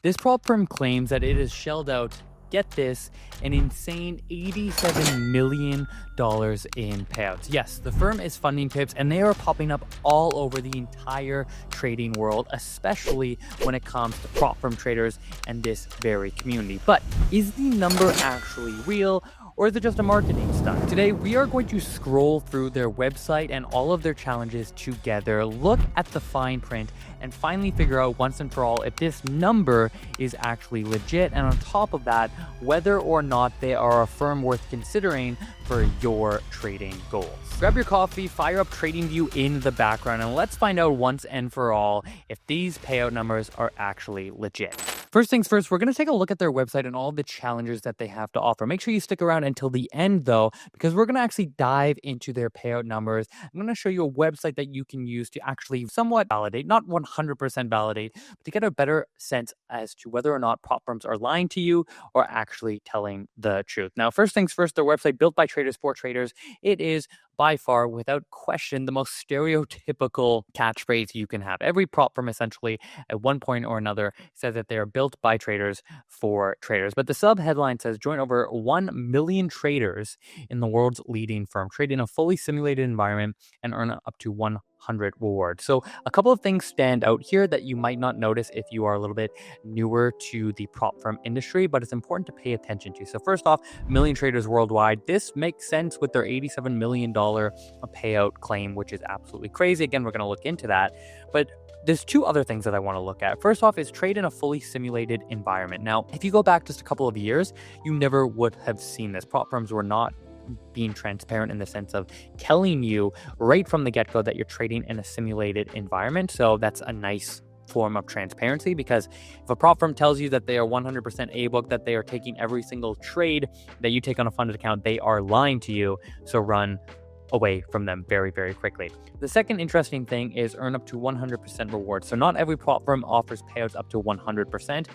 This prop firm claims that it has shelled out, get this, an insane $87 million in payouts. Yes, the firm is funding Pips, and they are popping up all over the entire trading world, especially when it comes to prop firm traders and this very community. But is the number actually real? Or is it just a marketing stunt? Today, we are going to scroll through their website and all of their challenges together, look at the fine print, and finally figure out once and for all if this number is actually legit, and on top of that, whether or not they are a firm worth considering for your trading goals. Grab your coffee, fire up TradingView in the background, and let's find out once and for all if these payout numbers are actually legit. First things first, we're going to take a look at their website and all the challenges that they have to offer. Make sure you stick around until the end, though, because we're going to actually dive into their payout numbers. I'm going to show you a website that you can use to actually somewhat validate, not 100% validate, but to get a better sense as to whether or not prop firms are lying to you or actually telling the truth. Now, first things first, their website, built by traders for traders. It is by far, without question, the most stereotypical catchphrase you can have. Every prop firm essentially at one point or another says that they are built by traders for traders. But the sub-headline says, join over 1 million traders in the world's leading firm, trade in a fully simulated environment, and earn up to 100 rewards. So a couple of things stand out here that you might not notice if you are a little bit newer to the prop firm industry, but it's important to pay attention to. So first off, million traders worldwide. This makes sense with their $87 million payout claim, which is absolutely crazy. Again, we're going to look into that. But there's two other things that I want to look at. First off is trade in a fully simulated environment. Now, if you go back just a couple of years, you never would have seen this. Prop firms were not being transparent in the sense of telling you right from the get-go that you're trading in a simulated environment. So that's a nice form of transparency, because if a prop firm tells you that they are 100% A-book, that they are taking every single trade that you take on a funded account, they are lying to you. So run away from them very, very quickly. The second interesting thing is earn up to 100% rewards. So not every prop firm offers payouts up to 100%.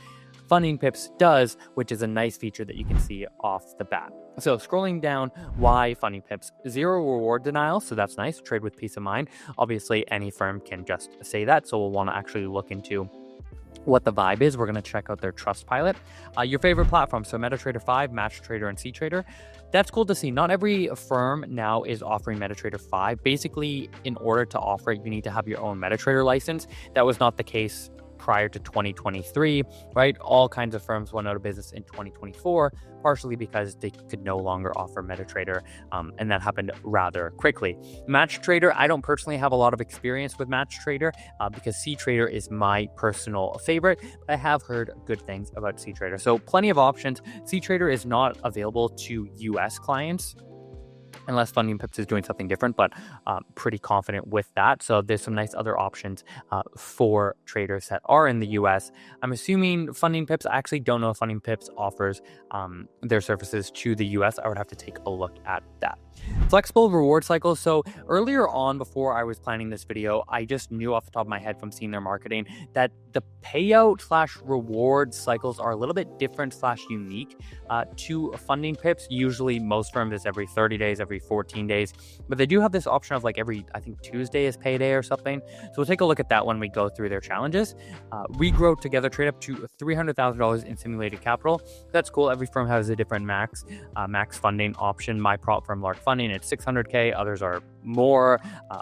Funding Pips does, which is a nice feature that you can see off the bat. So scrolling down, why Funding Pips? Zero reward denial, so that's nice. Trade with peace of mind. Obviously, any firm can just say that, so we'll want to actually look into what the vibe is. We're going to check out their Trustpilot. Your favorite platform, so MetaTrader 5, MatchTrader, and CTrader. That's cool to see. Not every firm now is offering MetaTrader 5. Basically, in order to offer it, you need to have your own MetaTrader license. That was not the case prior to 2023, right? All kinds of firms went out of business in 2024, partially because they could no longer offer MetaTrader, and that happened rather quickly. MatchTrader, I don't personally have a lot of experience with MatchTrader because CTrader is my personal favorite, but I have heard good things about CTrader. So plenty of options. CTrader is not available to US clients, unless Funding Pips is doing something different, but pretty confident with that. So there's some nice other options for traders that are in the US. I'm assuming Funding Pips, I actually don't know if Funding Pips offers their services to the US. I would have to take a look at that. Flexible reward cycles. So earlier on, before I was planning this video, I just knew off the top of my head from seeing their marketing that the payout / reward cycles are a little bit different / unique to Funding Pips. Usually most firms is every 30 days, every 14 days, but they do have this option of like every, I think Tuesday is payday or something. So we'll take a look at that when we go through their challenges. We grow together, trade up to $300,000 in simulated capital. That's cool. Every firm has a different max funding option. My prop firm, Lark Funding, it's $600K. Others are more,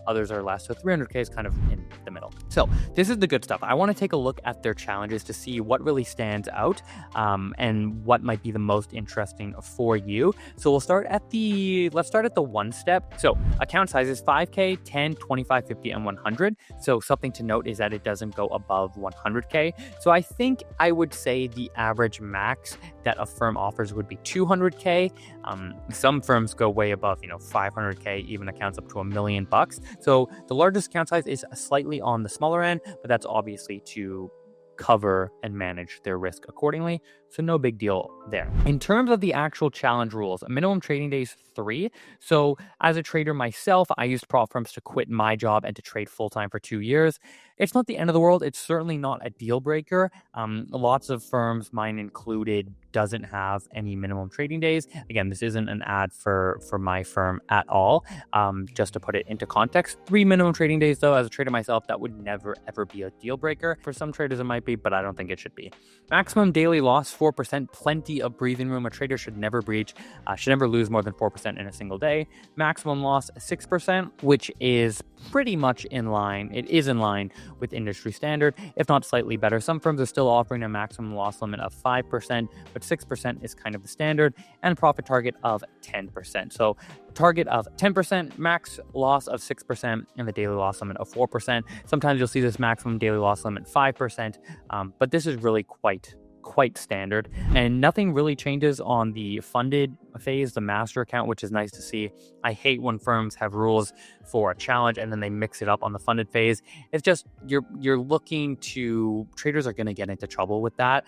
others are less. So $300K is kind of in the middle. So this is the good stuff. I want to take a look at their challenges to see what really stands out and what might be the most interesting for you. So let's start at the one step. So account sizes 5K, 10, 25, 50, and 100. So something to note is that it doesn't go above 100K. So I think I would say the average max that a firm offers would be 200K. Some firms go way above, 500K, even accounts up to $1 million. So the largest account size is slightly on the smaller end, but that's obviously to cover and manage their risk accordingly. So no big deal there. In terms of the actual challenge rules, a minimum trading day is 3. So as a trader myself, I used prop firms to quit my job and to trade full-time for 2 years. It's not the end of the world. It's certainly not a deal breaker. Lots of firms, mine included, doesn't have any minimum trading days. Again, this isn't an ad for my firm at all. Just to put it into context, 3 minimum trading days though, as a trader myself, that would never ever be a deal breaker. For some traders it might be, but I don't think it should be. Maximum daily loss 4%, plenty of breathing room. A trader should never lose more than 4% in a single day. Maximum loss 6%, which is pretty much in line. It is in line with industry standard, if not slightly better. Some firms are still offering a maximum loss limit of 5%, but 6% is kind of the standard, and a profit target of 10%. So target of 10%, max loss of 6%, and the daily loss limit of 4%. Sometimes you'll see this maximum daily loss limit 5%, but this is really quite standard, and nothing really changes on the funded phase, the master account, which is nice to see. I hate when firms have rules for a challenge and then they mix it up on the funded phase. It's just traders are going to get into trouble with that.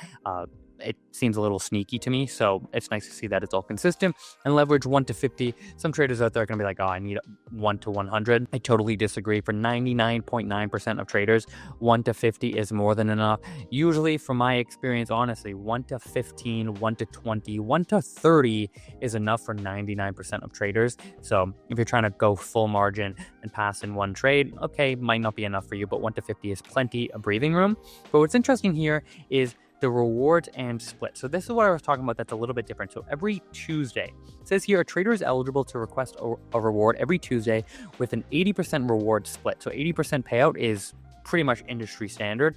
It seems a little sneaky to me, so it's nice to see that it's all consistent. And leverage 1 to 50. Some traders out there are going to be like, oh, I need 1 to 100. I totally disagree. For 99.9% of traders, 1 to 50 is more than enough. Usually, from my experience, honestly, 1 to 15, 1 to 20, 1 to 30 is enough for 99% of traders. So if you're trying to go full margin and pass in one trade, okay, might not be enough for you, but 1 to 50 is plenty of breathing room. But what's interesting here is the rewards and split. So this is what I was talking about that's a little bit different. So every Tuesday, it says here, a trader is eligible to request a reward every Tuesday with an 80% reward split. So 80% payout is pretty much industry standard.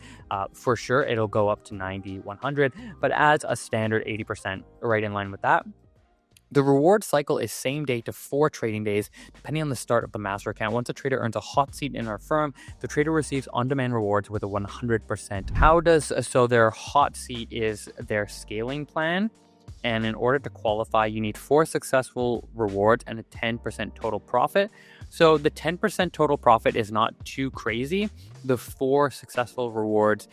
For sure, it'll go up to 90, 100, but as a standard 80%, right in line with that. The reward cycle is same day to 4 trading days, depending on the start of the master account. Once a trader earns a hot seat in our firm, the trader receives on-demand rewards with a 100%. So their hot seat is their scaling plan. And in order to qualify, you need 4 successful rewards and a 10% total profit. So the 10% total profit is not too crazy. The 4 successful rewards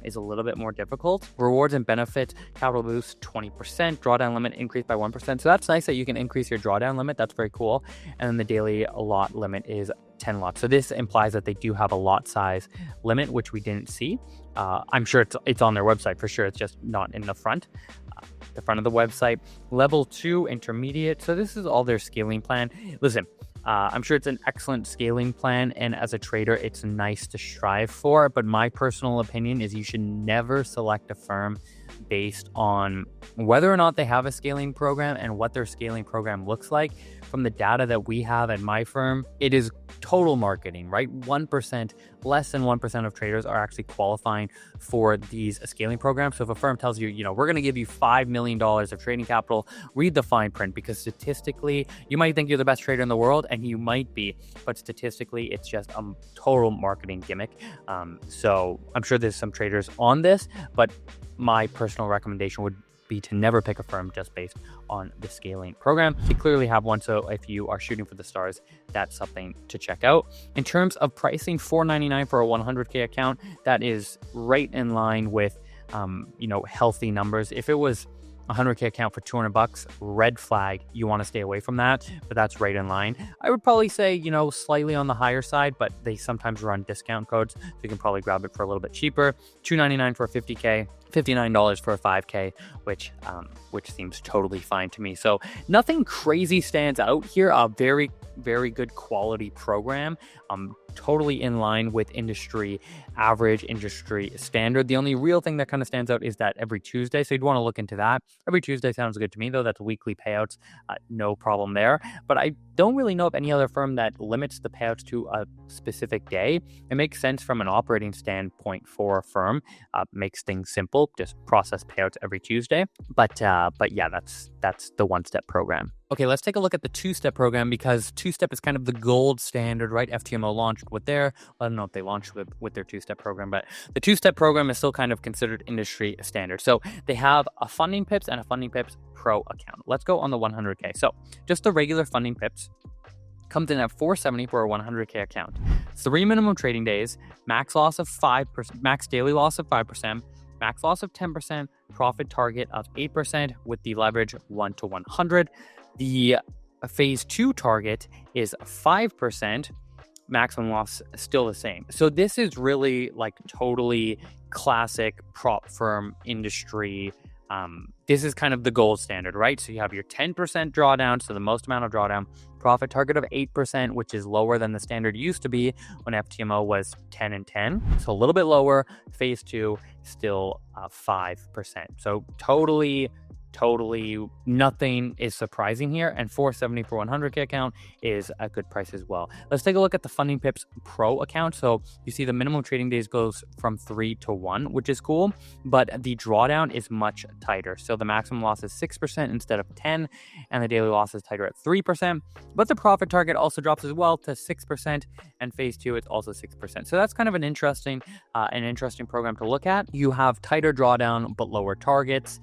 is a little bit more difficult. Rewards and benefit, capital boost 20%, drawdown limit increased by 1%. So that's nice that you can increase your drawdown limit. That's very cool. And then the daily lot limit is 10 lots. So this implies that they do have a lot size limit, which we didn't see. I'm sure it's on their website for sure. It's just not in the front of the website. Level 2, intermediate. So this is all their scaling plan. Listen, I'm sure it's an excellent scaling plan, and as a trader, it's nice to strive for. But my personal opinion is you should never select a firm based on whether or not they have a scaling program and what their scaling program looks like. From the data that we have at my firm, it is total marketing, right? 1%, less than 1% of traders are actually qualifying for these scaling programs. So if a firm tells you, we're going to give you $5 million of trading capital, read the fine print, because statistically, you might think you're the best trader in the world, and you might be, but statistically, it's just a total marketing gimmick. So I'm sure there's some traders on this, but my personal recommendation would be to never pick a firm just based on the scaling program. You clearly have one, so if you are shooting for the stars, that's something to check out. In terms of pricing, $4.99 for a 100K account, that is right in line with healthy numbers. If it was 100K account for $200, red flag, you want to stay away from that, but that's right in line. I would probably say, slightly on the higher side, but they sometimes run discount codes, so you can probably grab it for a little bit cheaper. $2.99 for a 50K, $59 for a 5K, which seems totally fine to me. So nothing crazy stands out here. A very, very good quality program. Totally in line with industry average, industry standard. The only real thing that kind of stands out is that every Tuesday, so you'd want to look into that. Every Tuesday sounds good to me, though. That's weekly payouts, no problem there. But I don't really know of any other firm that limits the payouts to a specific day. It makes sense from an operating standpoint for a firm. Makes things simple, just process payouts every Tuesday. But yeah, that's the one-step program. Okay, let's take a look at the two-step program, because two-step is kind of the gold standard, right? FTMO launched with I don't know if they launched with their two-step program, but the two-step program is still kind of considered industry standard. So they have a Funding Pips and a Funding Pips Pro account. Let's go on the 100K. So just the regular Funding Pips comes in at $470 for a 100K account. 3 minimum trading days, max loss of 5%, max daily loss of 5%, max loss of 10%, profit target of 8% with the leverage 1 to 100. The phase 2 target is 5%, maximum loss still the same. So this is really like totally classic prop firm industry This is kind of the gold standard, right? So you have your 10% drawdown, so the most amount of drawdown, profit target of 8%, which is lower than the standard used to be when FTMO was 10 and 10. So a little bit lower. Phase 2, still 5%. So totally nothing is surprising here, and $470 for 100K account is a good price as well. Let's take a look at the Funding Pips Pro account. So you see the minimum trading days goes from 3 to 1, which is cool, but the drawdown is much tighter. So the maximum loss is 6% instead of 10, and the daily loss is tighter at 3%, but the profit target also drops as well to 6%, and phase 2 it's also 6%. So that's kind of an interesting program to look at. You have tighter drawdown but lower targets.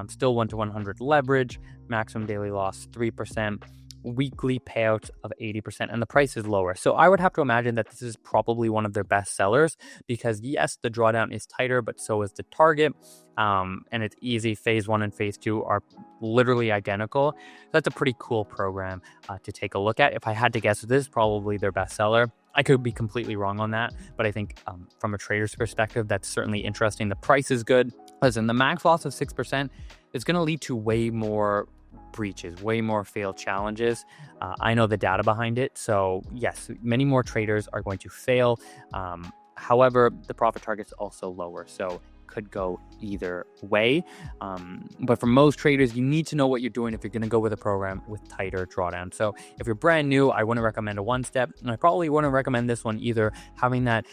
Still 1 to 100 leverage, maximum daily loss 3%, weekly payout of 80%, and the price is lower. So I would have to imagine that this is probably one of their best sellers because yes, the drawdown is tighter, but so is the target, and it's easy. Phase 1 and phase 2 are literally identical. So that's a pretty cool program to take a look at. If I had to guess, this is probably their best seller. I could be completely wrong on that, but I think from a trader's perspective, that's certainly interesting. The price is good. Listen, the max loss of 6% is going to lead to way more breaches, way more failed challenges. I know the data behind it. So yes, many more traders are going to fail. However, the profit target's also lower. So could go either way. But for most traders, you need to know what you're doing if you're going to go with a program with tighter drawdown. So if you're brand new, I wouldn't recommend a one-step, and I probably wouldn't recommend this one either. Having that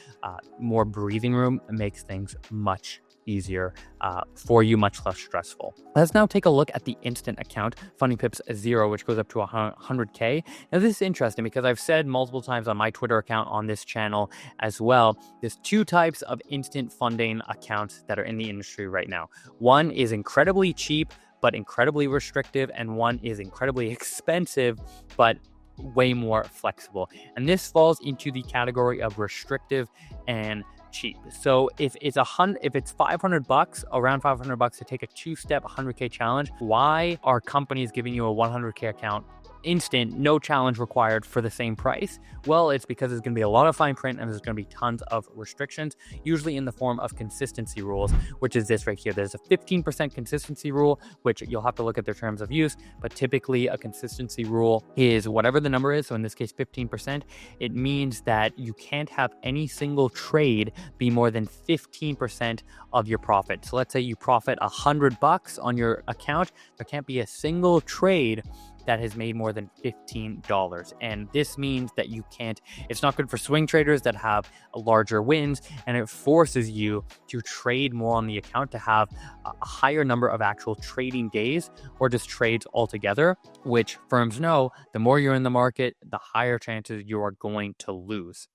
more breathing room makes things much easier for you, much less stressful. Let's now take a look at the instant account, Funding Pips 0, which goes up to 100K. Now this is interesting because I've said multiple times on my Twitter account, on this channel as well, there's two types of instant funding accounts that are in the industry right now. One is incredibly cheap but incredibly restrictive, and one is incredibly expensive but way more flexible. And this falls into the category of restrictive and cheap. So if it's $500, around $500 to take a two-step 100K challenge, why are companies giving you a 100K account instant, no challenge required for the same price? Well, it's because there's going to be a lot of fine print and there's going to be tons of restrictions, usually in the form of consistency rules, which is this right here. There's a 15% consistency rule, which you'll have to look at their terms of use, but typically a consistency rule is whatever the number is. So in this case, 15%, it means that you can't have any single trade be more than 15% of your profit. So let's say you profit $100 on your account. There can't be a single trade that has made more than $15. And this means that you can't, it's not good for swing traders that have larger wins, and it forces you to trade more on the account to have a higher number of actual trading days or just trades altogether, which firms know the more you're in the market, the higher chances you are going to lose.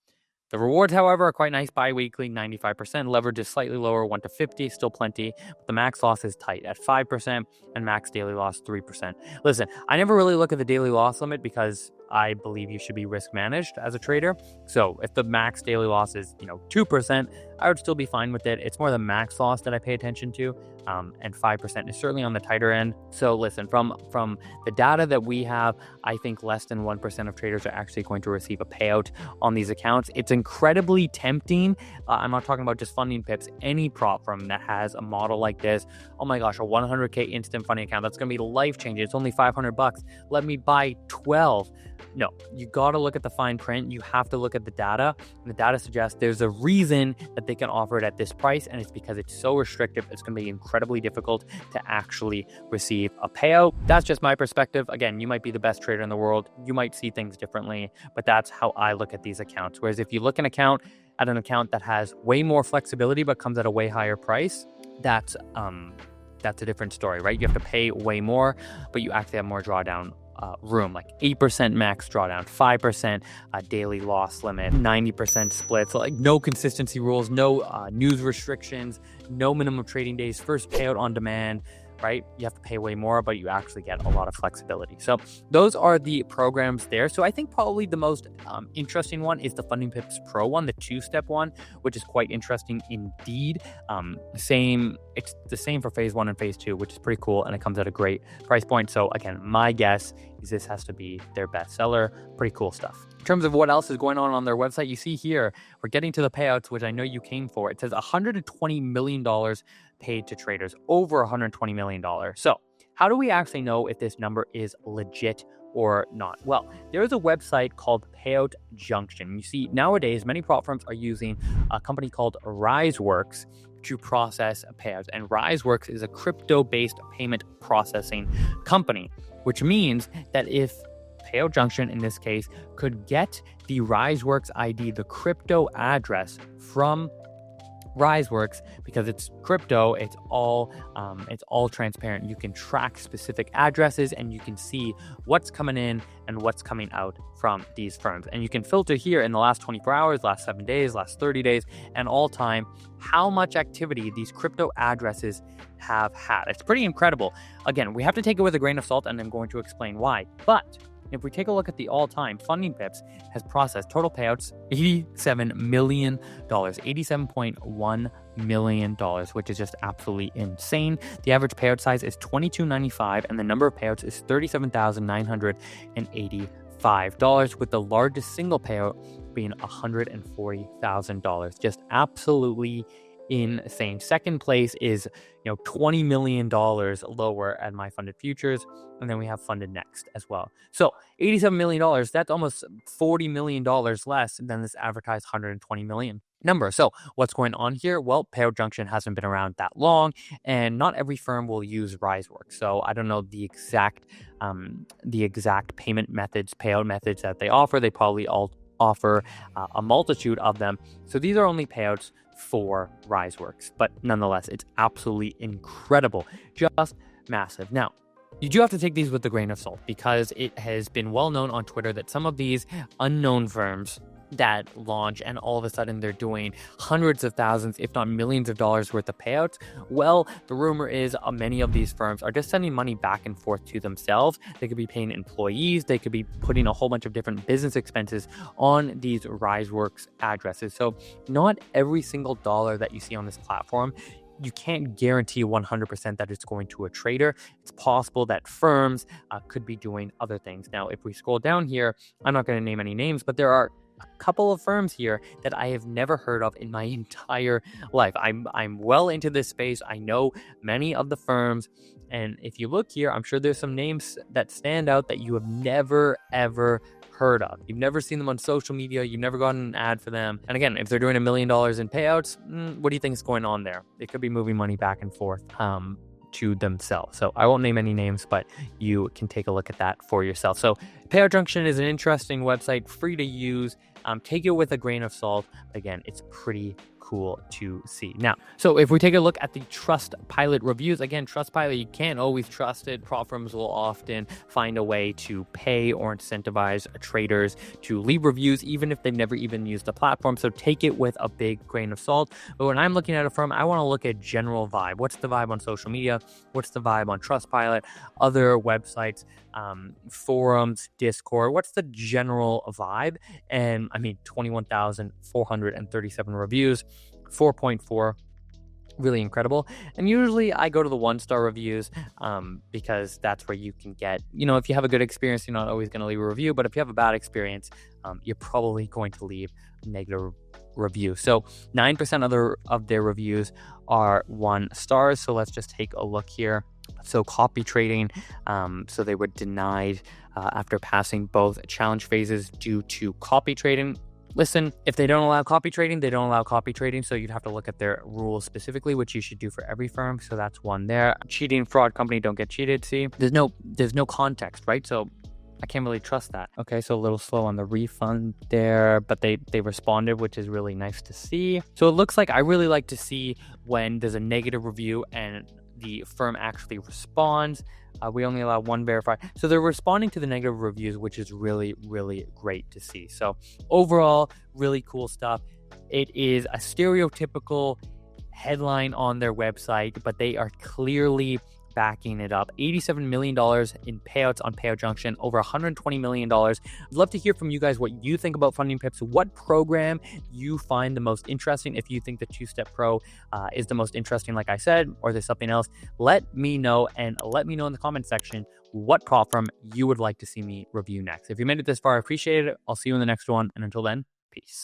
The rewards, however, are quite nice. Bi-weekly, 95%. Leverage is slightly lower, 1 to 50, still plenty. But the max loss is tight at 5%, and max daily loss 3%. Listen, I never really look at the daily loss limit because I believe you should be risk managed as a trader. So if the max daily loss is 2%, I would still be fine with it. It's more the max loss that I pay attention to, and 5% is certainly on the tighter end. So listen, from the data that we have, I think less than 1% of traders are actually going to receive a payout on these accounts. It's incredibly tempting. I'm not talking about just Funding Pips. Any prop firm that has a model like this, oh my gosh, a 100K instant funding account, that's going to be life changing. It's only $500. Let me buy 12. No, you got to look at the fine print. You have to look at the data. And the data suggests there's a reason that they can offer it at this price, and it's because it's so restrictive. It's going to be incredibly difficult to actually receive a payout. That's just my perspective. Again, you might be the best trader in the world. You might see things differently, but that's how I look at these accounts. Whereas if you look at an account that has way more flexibility but comes at a way higher price, that's a different story, right? You have to pay way more, but you actually have more drawdown room, like 8% max drawdown, 5% daily loss limit, 90% splits, like no consistency rules, no news restrictions, no minimum trading days, first payout on demand, right? You have to pay way more, but you actually get a lot of flexibility. So those are the programs there. So I think probably the most interesting one is the Funding Pips Pro one, the two-step one, which is quite interesting indeed. It's the same for phase 1 and phase 2, which is pretty cool, and it comes at a great price point. So again, my guess is this has to be their best seller. Pretty cool stuff. In terms of what else is going on their website, you see here, we're getting to the payouts, which I know you came for. It says $120 million paid to traders, over $120 million. So how do we actually know if this number is legit or not? Well, there is a website called Payout Junction. You see, nowadays, many prop firms are using a company called RiseWorks to process payouts. And RiseWorks is a crypto-based payment processing company, which means that if Payout Junction, in this case, could get the RiseWorks ID, the crypto address from RiseWorks, because it's crypto, it's all transparent. You can track specific addresses and you can see what's coming in and what's coming out from these firms. And you can filter here in the last 24 hours, last 7 days, last 30 days, and all time, how much activity these crypto addresses have had. It's pretty incredible. Again, we have to take it with a grain of salt, and I'm going to explain why. But if we take a look at the all-time, Funding Pips has processed total payouts $87 million, $87.1 million, which is just absolutely insane. The average payout size is $22.95, and the number of payouts is $37,985, with the largest single payout being $140,000. Just absolutely insane. Second place is $20 million lower at My Funded Futures, and then we have Funded Next as well. So $87 million, that's almost $40 million less than this advertised $120 million number. So what's going on here? Well, Payout Junction hasn't been around that long, and not every firm will use RiseWorks. So I don't know the exact payment methods, payout methods that they offer. They probably all offer a multitude of them. So these are only payouts for RiseWorks, but nonetheless, it's absolutely incredible, just massive. Now, you do have to take these with a grain of salt, because it has been well known on Twitter that some of these unknown firms that launch and all of a sudden they're doing hundreds of thousands, if not millions of dollars worth of payouts. Well, the rumor is many of these firms are just sending money back and forth to themselves. They could be paying employees. They could be putting a whole bunch of different business expenses on these RiseWorks addresses. So not every single dollar that you see on this platform, you can't guarantee 100% that it's going to a trader. It's possible that firms could be doing other things. Now, if we scroll down here, I'm not going to name any names, but there are a couple of firms here that I have never heard of in my entire life. I'm well into this space. I know many of the firms, and if you look here, I'm sure there's some names that stand out that you have never ever heard of. You've never seen them on social media. You've never gotten an ad for them. And again, if they're doing $1 million in payouts, what do you think is going on there? They could be moving money back and forth to themselves. So I won't name any names, but you can take a look at that for yourself. So Payout Junction is an interesting website, free to use. Take it with a grain of salt. Again, it's pretty cool to see. Now, so if we take a look at the Trustpilot reviews, again, Trustpilot, you can't always trust it. Prop firms will often find a way to pay or incentivize traders to leave reviews, even if they've never even used the platform. So take it with a big grain of salt. But when I'm looking at a firm, I want to look at general vibe. What's the vibe on social media? What's the vibe on Trustpilot? Other websites, forums, Discord? What's the general vibe? And I mean, 21,437 reviews, 4.4, really incredible. And usually I go to the 1-star reviews because that's where you can get, if you have a good experience, you're not always going to leave a review, but if you have a bad experience, you're probably going to leave a negative review. So 9% of their reviews are 1 star. So let's just take a look here. So copy trading, so they were denied after passing both challenge phases due to copy trading. Listen, if they don't allow copy trading, they don't allow copy trading. So you'd have to look at their rules specifically, which you should do for every firm. So that's one there. Cheating, fraud, company, don't get cheated. See, there's no context, right? So I can't really trust that. Okay, so a little slow on the refund there, but they responded, which is really nice to see. So it looks like I really like to see when there's a negative review and the firm actually responds. We only allow 1 verified. So they're responding to the negative reviews, which is really, really great to see. So overall, really cool stuff. It is a stereotypical headline on their website, but they are clearly backing it up. $87 million in payouts on Payout Junction, over $120 million. I'd love to hear from you guys what you think about Funding Pips, what program you find the most interesting. If you think the 2-Step Pro is the most interesting, like I said, or there's something else, let me know, and let me know in the comment section what prop firm you would like to see me review next. If you made it this far, I appreciate it. I'll see you in the next one, and until then, peace.